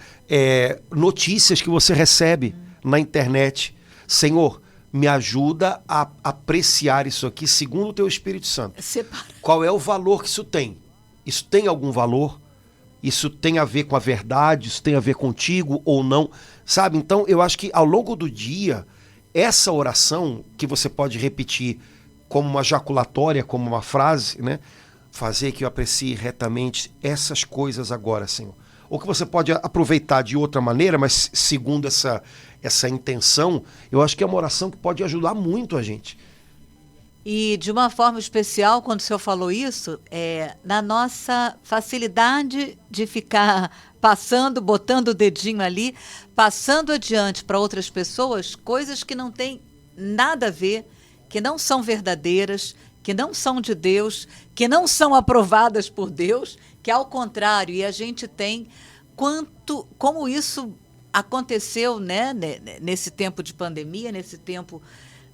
Notícias que você recebe na internet. Senhor, me ajuda a apreciar isso aqui segundo o teu Espírito Santo. Qual é o valor que isso tem? Isso tem algum valor? Isso tem a ver com a verdade? Isso tem a ver contigo ou não? Sabe? Então, eu acho que ao longo do dia, essa oração, que você pode repetir como uma jaculatória, como uma frase, né? Fazer que eu aprecie retamente essas coisas agora, Senhor. Ou que você pode aproveitar de outra maneira, mas segundo essa intenção, eu acho que é uma oração que pode ajudar muito a gente.
E de uma forma especial, quando o senhor falou isso, na nossa facilidade de ficar passando, botando o dedinho ali, passando adiante para outras pessoas, coisas que não têm nada a ver, que não são verdadeiras, que não são de Deus, que não são aprovadas por Deus, que ao contrário, e a gente tem como isso aconteceu, né, nesse tempo de pandemia, nesse tempo,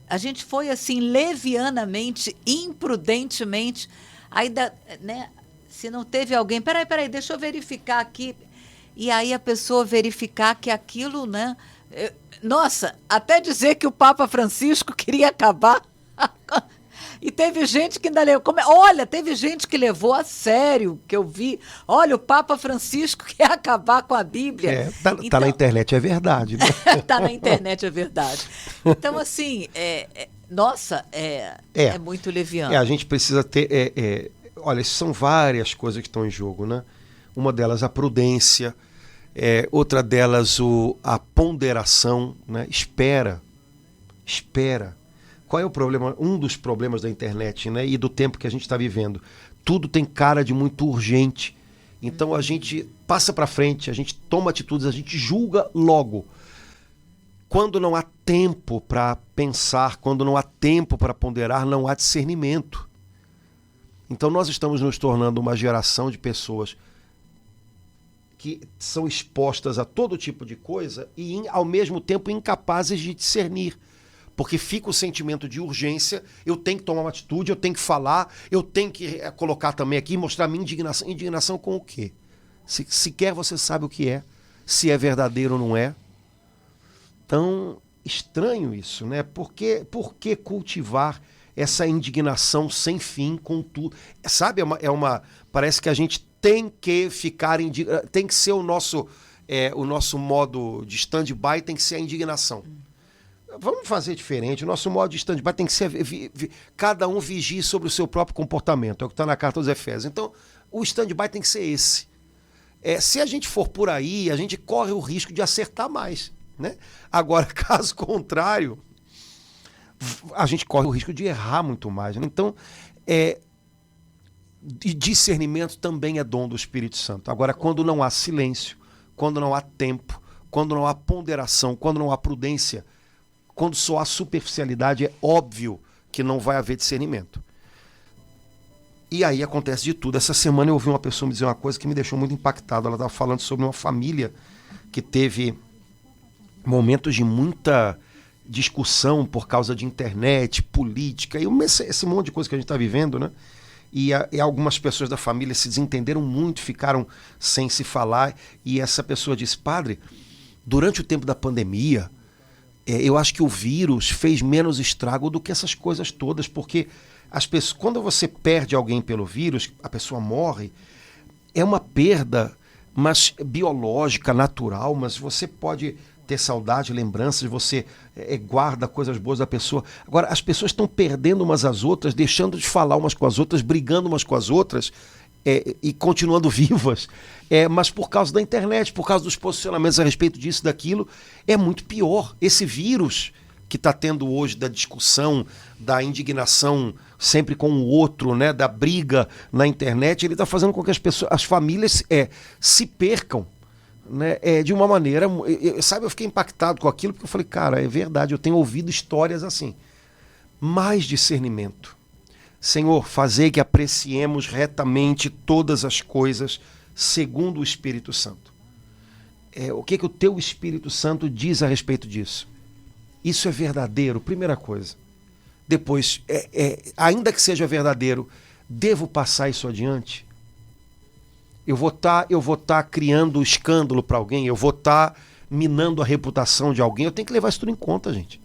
a gente foi assim levianamente, imprudentemente, ainda, né, se não teve alguém, peraí, deixa eu verificar aqui, e aí a pessoa verificar que aquilo, né, nossa, até dizer que o Papa Francisco queria acabar. E teve gente que ainda levou. Olha, teve gente que levou a sério, que eu vi. Olha, o Papa Francisco quer acabar com a Bíblia.
Tá na internet, é verdade. Né?
Tá na internet, é verdade. Então, assim, nossa, é muito leviano.
A gente precisa ter. Olha, são várias coisas que estão em jogo, né? Uma delas a prudência, outra delas a ponderação, né? Espera. Qual é o problema? Um dos problemas da internet, né, e do tempo que a gente está vivendo. Tudo tem cara de muito urgente. Então a gente passa para frente, a gente toma atitudes, a gente julga logo. Quando não há tempo para pensar, quando não há tempo para ponderar, não há discernimento. Então nós estamos nos tornando uma geração de pessoas que são expostas a todo tipo de coisa e, ao mesmo tempo, incapazes de discernir. Porque fica o sentimento de urgência, eu tenho que tomar uma atitude, eu tenho que falar, eu tenho que colocar também aqui, mostrar minha indignação. Indignação com o quê? Sequer você sabe o que é, se é verdadeiro ou não é. Tão estranho isso, né? Por que cultivar essa indignação sem fim com tudo? Sabe, parece que a gente tem que ficar indignado, tem que ser o nosso modo de stand-by, tem que ser a indignação. Vamos fazer diferente. O nosso modo de stand-by tem que ser... cada um vigie sobre o seu próprio comportamento. É o que está na carta aos Efésios. Então, o stand-by tem que ser esse. Se a gente for por aí, a gente corre o risco de acertar mais. Né? Agora, caso contrário, a gente corre o risco de errar muito mais. Né? Então, discernimento também é dom do Espírito Santo. Agora, quando não há silêncio, quando não há tempo, quando não há ponderação, quando não há prudência, quando só há superficialidade, é óbvio que não vai haver discernimento. E aí acontece de tudo. Essa semana eu ouvi uma pessoa me dizer uma coisa que me deixou muito impactado. Ela estava falando sobre uma família que teve momentos de muita discussão por causa de internet, política, e esse monte de coisa que a gente está vivendo, né? E algumas pessoas da família se desentenderam muito, ficaram sem se falar, e essa pessoa disse: padre, durante o tempo da pandemia, eu acho que o vírus fez menos estrago do que essas coisas todas, porque as pessoas, quando você perde alguém pelo vírus, a pessoa morre, é uma perda, mas biológica, natural, mas você pode ter saudade, lembranças, você guarda coisas boas da pessoa. Agora, as pessoas estão perdendo umas às outras, deixando de falar umas com as outras, brigando umas com as outras, e continuando vivas, mas por causa da internet, por causa dos posicionamentos a respeito disso, daquilo, é muito pior. Esse vírus que está tendo hoje da discussão, da indignação sempre com o outro, né, da briga na internet, ele está fazendo com que as famílias se percam, né, de uma maneira... Sabe, eu fiquei impactado com aquilo, porque eu falei, cara, é verdade, eu tenho ouvido histórias assim. Mais discernimento. Senhor, fazei que apreciemos retamente todas as coisas segundo o Espírito Santo. O que o teu Espírito Santo diz a respeito disso? Isso é verdadeiro, primeira coisa. Depois, ainda que seja verdadeiro, devo passar isso adiante? Eu vou estar criando escândalo para alguém, eu vou estar minando a reputação de alguém, eu tenho que levar isso tudo em conta, gente.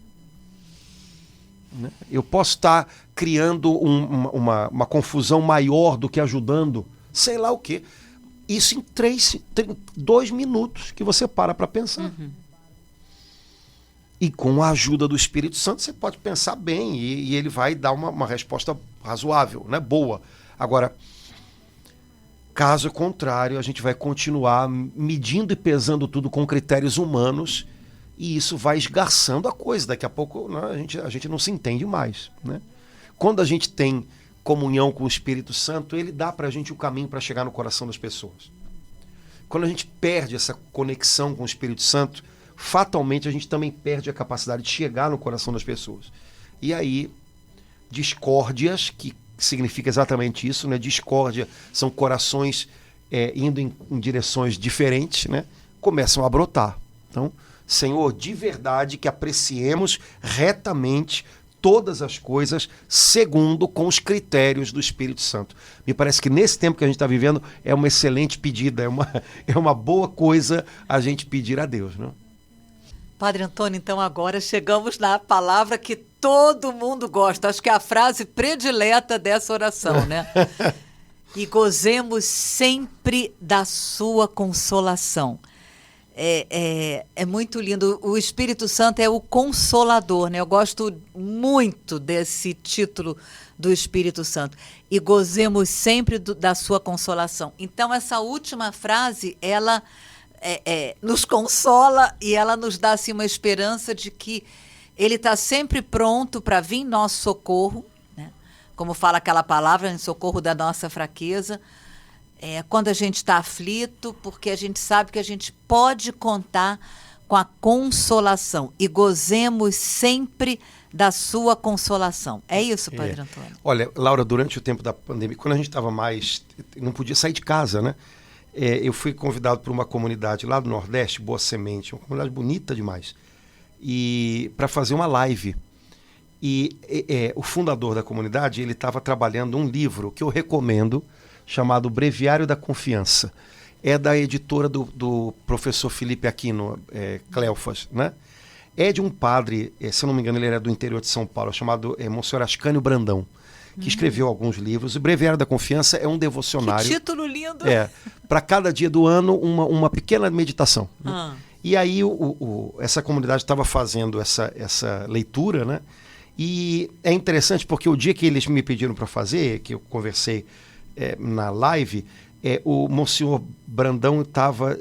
Eu posso estar criando uma confusão maior do que ajudando, sei lá o quê. Isso em 2 minutos que você para pensar. Uhum. E com a ajuda do Espírito Santo você pode pensar bem e ele vai dar uma resposta razoável, né? Boa. Agora, caso contrário, a gente vai continuar medindo e pesando tudo com critérios humanos e isso vai esgarçando a coisa. Daqui a pouco, né, a gente não se entende mais, né? Quando a gente tem comunhão com o Espírito Santo, ele dá para a gente o caminho para chegar no coração das pessoas. Quando a gente perde essa conexão com o Espírito Santo, fatalmente a gente também perde a capacidade de chegar no coração das pessoas. E aí, discórdias, que significa exatamente isso, né? Discórdia são corações indo em direções diferentes, né? Começam a brotar. Então, Senhor, de verdade que apreciemos retamente todas as coisas segundo com os critérios do Espírito Santo. Me parece que nesse tempo que a gente está vivendo é uma excelente pedida, é uma boa coisa a gente pedir a Deus, né?
Padre Antônio, então agora chegamos na palavra que todo mundo gosta. Acho que é a frase predileta dessa oração, né? E gozemos sempre da sua consolação. É muito lindo. O Espírito Santo é o Consolador, né? Eu gosto muito desse título do Espírito Santo. E gozemos sempre da sua consolação. Então, essa última frase, ela nos consola e ela nos dá assim, uma esperança de que ele está sempre pronto para vir em nosso socorro, né? Como fala aquela palavra, em socorro da nossa fraqueza. Quando a gente está aflito, porque a gente sabe que a gente pode contar com a consolação. E gozemos sempre da sua consolação. É isso, Padre Antônio?
Olha, Laura, durante o tempo da pandemia, quando a gente estava não podia sair de casa, né? Eu fui convidado por uma comunidade lá do Nordeste, Boa Semente, uma comunidade bonita demais, e para fazer uma live. E o fundador da comunidade, ele estava trabalhando um livro que eu recomendo, chamado Breviário da Confiança. É da editora do professor Felipe Aquino, Cleofas, né? É de um padre, se eu não me engano, ele era do interior de São Paulo, chamado Monsenhor Ascânio Brandão, que escreveu alguns livros. O Breviário da Confiança é um devocionário.
Que título lindo!
Para cada dia do ano, uma pequena meditação. Né? E aí essa comunidade estava fazendo essa leitura, né? E é interessante porque o dia que eles me pediram para fazer, que eu conversei na live, o Monsenhor Brandão estava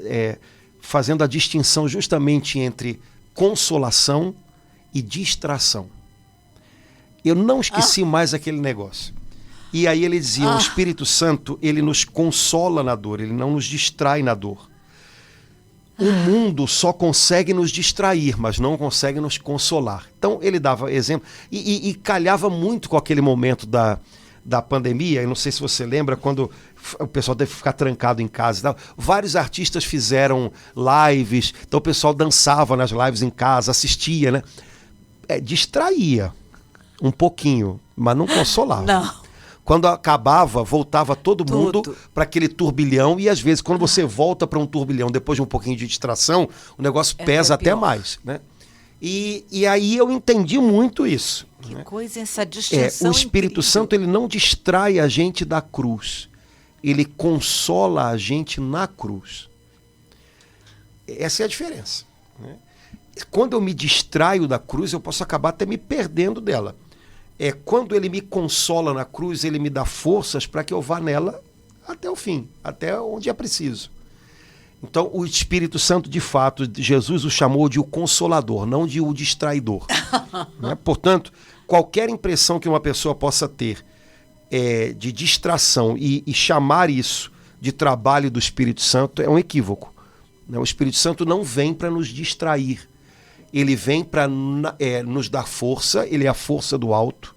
fazendo a distinção justamente entre consolação e distração. Eu não esqueci mais aquele negócio. E aí ele dizia, o Espírito Santo, ele nos consola na dor, ele não nos distrai na dor. O mundo só consegue nos distrair, mas não consegue nos consolar. Então ele dava exemplo, e calhava muito com aquele momento da pandemia, eu não sei se você lembra, quando o pessoal teve que ficar trancado em casa e tal, vários artistas fizeram lives, então o pessoal dançava nas lives em casa, assistia, né? Distraía um pouquinho, mas não consolava.
Não.
Quando acabava, voltava todo mundo para aquele turbilhão, e às vezes quando você volta para um turbilhão depois de um pouquinho de distração, o negócio pesa até mais, né? E aí eu entendi muito isso.
Que
né?
coisa essa distinção
O Espírito
incrível.
Santo, ele não distrai a gente da cruz. Ele consola a gente na cruz. Essa é a diferença. Né? Quando eu me distraio da cruz, eu posso acabar até me perdendo dela. Quando ele me consola na cruz, ele me dá forças para que eu vá nela até o fim, até onde é preciso. Então, o Espírito Santo, de fato, Jesus o chamou de o Consolador, não de o distraidor. Né? Portanto, qualquer impressão que uma pessoa possa ter de distração e chamar isso de trabalho do Espírito Santo é um equívoco. Né? O Espírito Santo não vem para nos distrair. Ele vem para nos dar força, ele é a força do alto.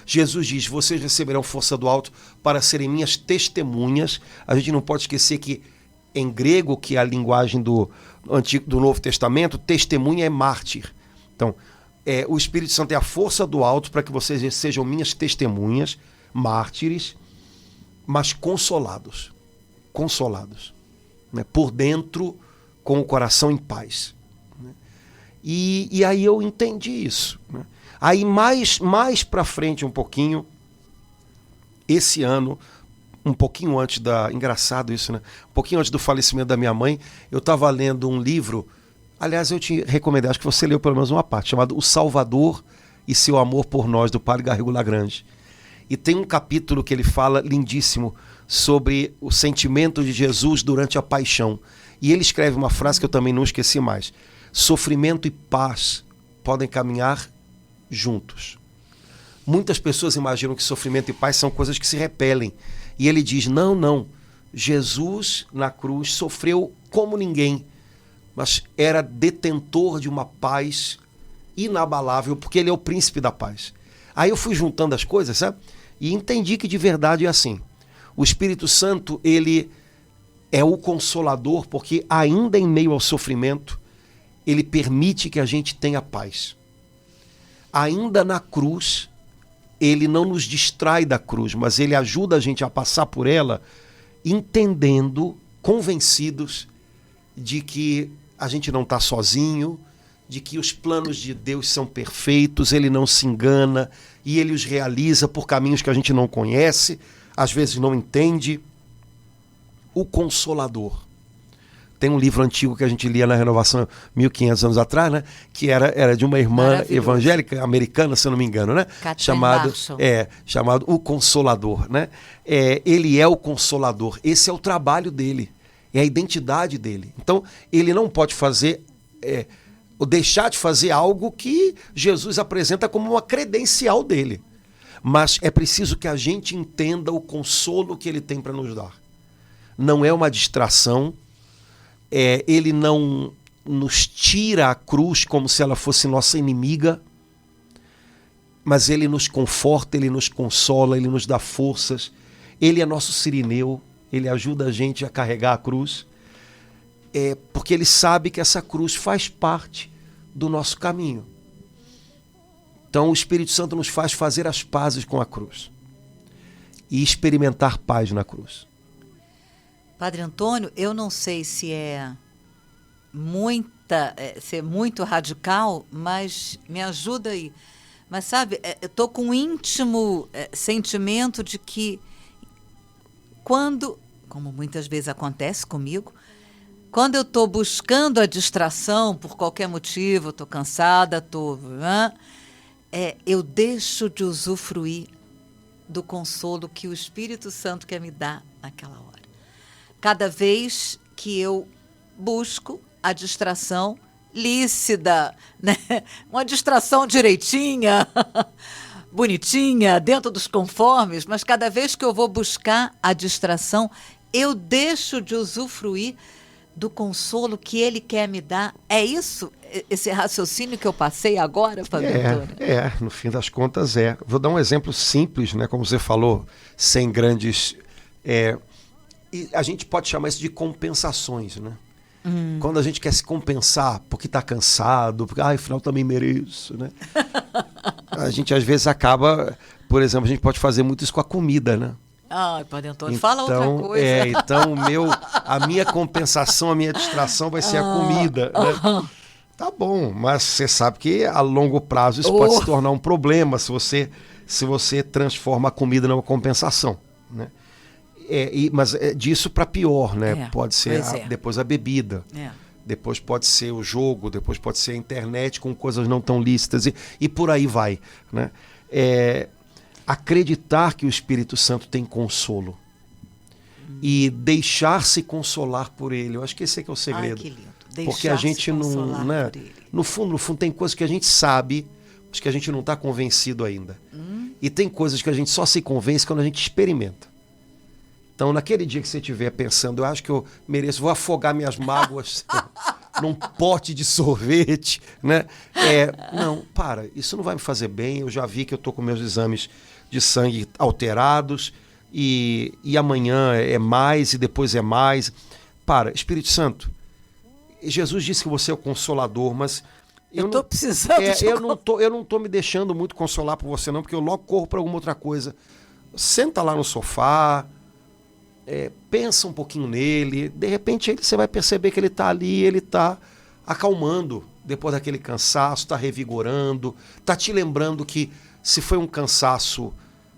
Jesus diz, vocês receberão força do alto para serem minhas testemunhas. A gente não pode esquecer que em grego, que é a linguagem do Novo Testamento, testemunha é mártir. Então, o Espírito Santo é a força do alto para que vocês sejam minhas testemunhas, mártires, mas consolados. Consolados. Né? Por dentro, com o coração em paz. Né? E aí eu entendi isso. Né? Aí mais para frente um pouquinho, esse ano, um pouquinho antes engraçado isso, né? Um pouquinho antes do falecimento da minha mãe, eu estava lendo um livro, aliás, eu te recomendo, acho que você leu pelo menos uma parte, chamado O Salvador e Seu Amor por Nós, do Padre Garrigou Lagrange. E tem um capítulo que ele fala, lindíssimo, sobre o sentimento de Jesus durante a paixão. E ele escreve uma frase que eu também não esqueci mais. Sofrimento e paz podem caminhar juntos. Muitas pessoas imaginam que sofrimento e paz são coisas que se repelem. E ele diz, não, Jesus na cruz sofreu como ninguém, mas era detentor de uma paz inabalável, porque ele é o príncipe da paz. Aí eu fui juntando as coisas, sabe? E entendi que de verdade é assim. O Espírito Santo, ele é o consolador, porque ainda em meio ao sofrimento, ele permite que a gente tenha paz. Ainda na cruz, ele não nos distrai da cruz, mas ele ajuda a gente a passar por ela, entendendo, convencidos de que a gente não está sozinho, de que os planos de Deus são perfeitos, ele não se engana e ele os realiza por caminhos que a gente não conhece, às vezes não entende. O Consolador. Tem um livro antigo que a gente lia na Renovação 1500 anos atrás, né? Que era de uma irmã evangélica americana, se eu não me engano, né? Chamado O Consolador, né? Ele é o Consolador. Esse é o trabalho dele, é a identidade dele. Então, ele não pode fazer ou deixar de fazer algo que Jesus apresenta como uma credencial dele. Mas é preciso que a gente entenda o consolo que ele tem para nos dar. Não é uma distração. Ele não nos tira a cruz como se ela fosse nossa inimiga, mas ele nos conforta, ele nos consola, ele nos dá forças. Ele é nosso sirineu, ele ajuda a gente a carregar a cruz, porque ele sabe que essa cruz faz parte do nosso caminho. Então o Espírito Santo nos faz fazer as pazes com a cruz e experimentar paz na cruz.
Padre Antônio, eu não sei se é muito radical, mas me ajuda aí. Mas sabe, eu estou com um íntimo sentimento de que quando, como muitas vezes acontece comigo, quando eu estou buscando a distração por qualquer motivo, estou cansada, eu deixo de usufruir do consolo que o Espírito Santo quer me dar naquela hora. Cada vez que eu busco a distração lícita, né? Uma distração direitinha, bonitinha, dentro dos conformes, mas cada vez que eu vou buscar a distração, eu deixo de usufruir do consolo que Ele quer me dar. É isso? Esse raciocínio que eu passei agora, Padre Antônio?
No fim das contas é. Vou dar um exemplo simples, né? Como você falou, sem grandes... e a gente pode chamar isso de compensações, né? Quando a gente quer se compensar porque está cansado, porque afinal também mereço, né? A gente às vezes acaba, por exemplo, a gente pode fazer muito isso com a comida, né?
Padre Antônio, fala outra coisa.
Então a minha compensação, a minha distração vai ser a comida, né? Tá bom, mas você sabe que a longo prazo isso pode se tornar um problema se você transforma a comida numa compensação, né? Mas é disso para pior, né? Pode ser depois a bebida, depois pode ser o jogo, depois pode ser a internet com coisas não tão lícitas e por aí vai, né? Acreditar que o Espírito Santo tem consolo e deixar-se consolar por ele. Eu acho que esse é que é o segredo.
Que lindo.
Porque a gente não, né? No fundo, tem coisas que a gente sabe, mas que a gente não está convencido ainda. E tem coisas que a gente só se convence quando a gente experimenta. Então, naquele dia que você estiver pensando, eu acho que eu mereço, vou afogar minhas mágoas num pote de sorvete, né? Não, isso não vai me fazer bem. Eu já vi que eu estou com meus exames de sangue alterados e amanhã é mais e depois é mais. Espírito Santo, Jesus disse que você é o Consolador, mas
eu estou precisando
eu não estou me deixando muito consolar por você não, porque eu logo corro para alguma outra coisa. Senta lá no sofá, pensa um pouquinho nele, de repente você vai perceber que ele está ali, ele está acalmando depois daquele cansaço, está revigorando, está te lembrando que se foi um cansaço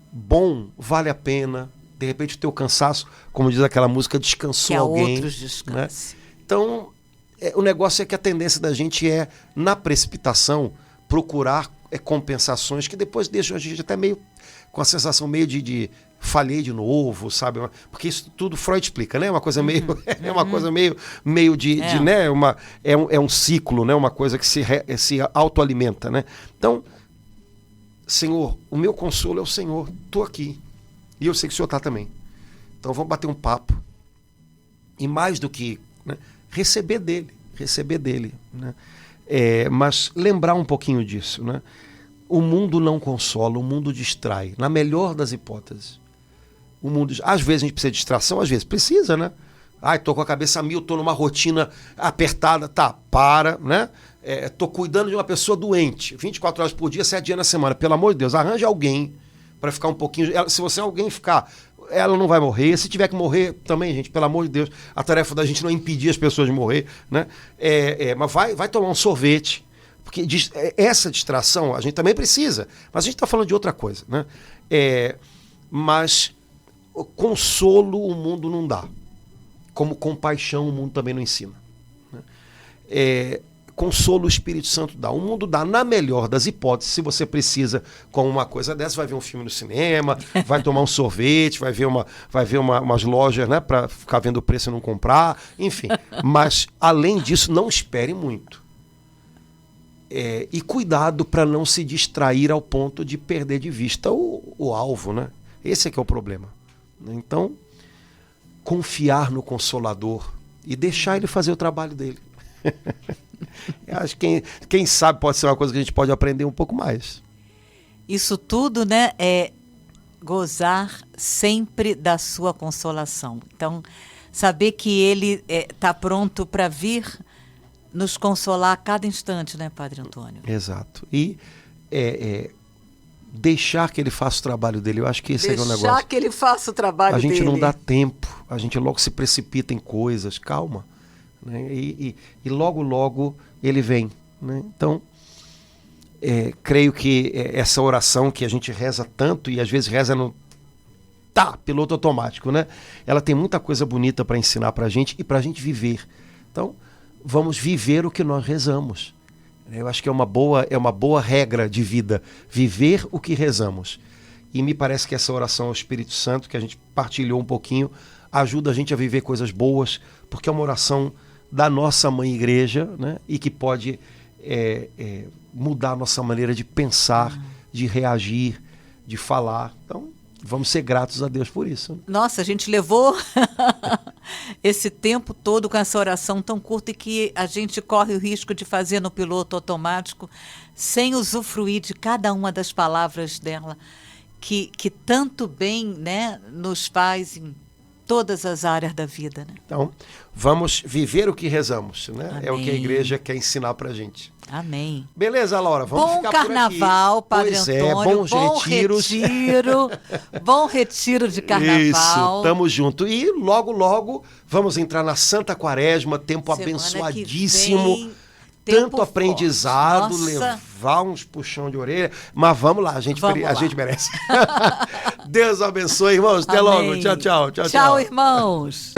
bom, vale a pena. De repente o teu cansaço, como diz aquela música, descansou alguém.
Outros descanse.
Né? Então, o negócio é que a tendência da gente na precipitação, procurar compensações que depois deixam a gente até meio com a sensação meio de falhei de novo, sabe? Porque isso tudo Freud explica, né? Uma coisa meio uma coisa meio de né? É um ciclo, né? Uma coisa que se autoalimenta, né? Então, Senhor, o meu consolo é o Senhor. Estou aqui. E eu sei que o Senhor está também. Então vamos bater um papo. E mais do que, né, receber dele, né? Mas lembrar um pouquinho disso, né? O mundo não consola, o mundo distrai. Na melhor das hipóteses. Às vezes a gente precisa de distração, às vezes precisa, né? Tô com a cabeça a mil, tô numa rotina apertada. Né? Tô cuidando de uma pessoa doente, 24 horas por dia, 7 dias na semana. Pelo amor de Deus, arranje alguém para ficar um pouquinho... Se você alguém ficar, ela não vai morrer. Se tiver que morrer também, gente, pelo amor de Deus, a tarefa da gente não é impedir as pessoas de morrer, né? Mas vai tomar um sorvete. Porque essa distração a gente também precisa, mas a gente está falando de outra coisa, né? Mas consolo o mundo não dá. Como compaixão o mundo também não ensina, né? Consolo o Espírito Santo dá. O mundo dá, na melhor das hipóteses. Se você precisa com uma coisa dessa, vai ver um filme no cinema, vai tomar um sorvete, vai ver umas lojas, né, para ficar vendo o preço e não comprar, enfim. Mas, além disso, não espere muito. E cuidado para não se distrair ao ponto de perder de vista o alvo, né? Esse é que é o problema. Então, confiar no Consolador e deixar ele fazer o trabalho dele. Eu acho que quem sabe pode ser uma coisa que a gente pode aprender um pouco mais.
Isso tudo, né, é gozar sempre da sua consolação. Então, saber que ele está pronto para vir nos consolar a cada instante, né, Padre Antônio?
Exato. E deixar que ele faça o trabalho dele. Eu acho que esse é o negócio.
Deixar que ele faça o trabalho dele.
A gente não dá tempo. A gente logo se precipita em coisas. Calma. Né? E logo ele vem. Né? Então, creio que essa oração que a gente reza tanto e às vezes reza no piloto automático, né? Ela tem muita coisa bonita para ensinar para a gente e para a gente viver. Então, vamos viver o que nós rezamos. Eu acho que é uma boa regra de vida, viver o que rezamos. E me parece que essa oração ao Espírito Santo, que a gente partilhou um pouquinho, ajuda a gente a viver coisas boas, porque é uma oração da nossa Mãe Igreja, né? E que pode mudar a nossa maneira de pensar, de reagir, de falar. Então, vamos ser gratos a Deus por isso. Né?
Nossa, a gente levou esse tempo todo com essa oração tão curta e que a gente corre o risco de fazer no piloto automático sem usufruir de cada uma das palavras dela, que tanto bem, né, nos faz em todas as áreas da vida, né?
Então, vamos viver o que rezamos, né?
Amém.
É o que a igreja quer ensinar pra gente.
Amém.
Beleza, Laura? Vamos
Bom
ficar
carnaval,
por aqui.
Padre
Pois
Antônio.
Bons retiros.
Bom retiro de carnaval.
Isso, tamo junto. E logo, logo, vamos entrar na Santa Quaresma, tempo
Semana
abençoadíssimo.
que vem,
Tanto
tempo
aprendizado,
forte. Nossa.
levar uns puxão de orelha. Mas vamos lá, a gente merece. Deus abençoe, irmãos. Até
Amém.
logo. Tchau, tchau.
Tchau, irmãos.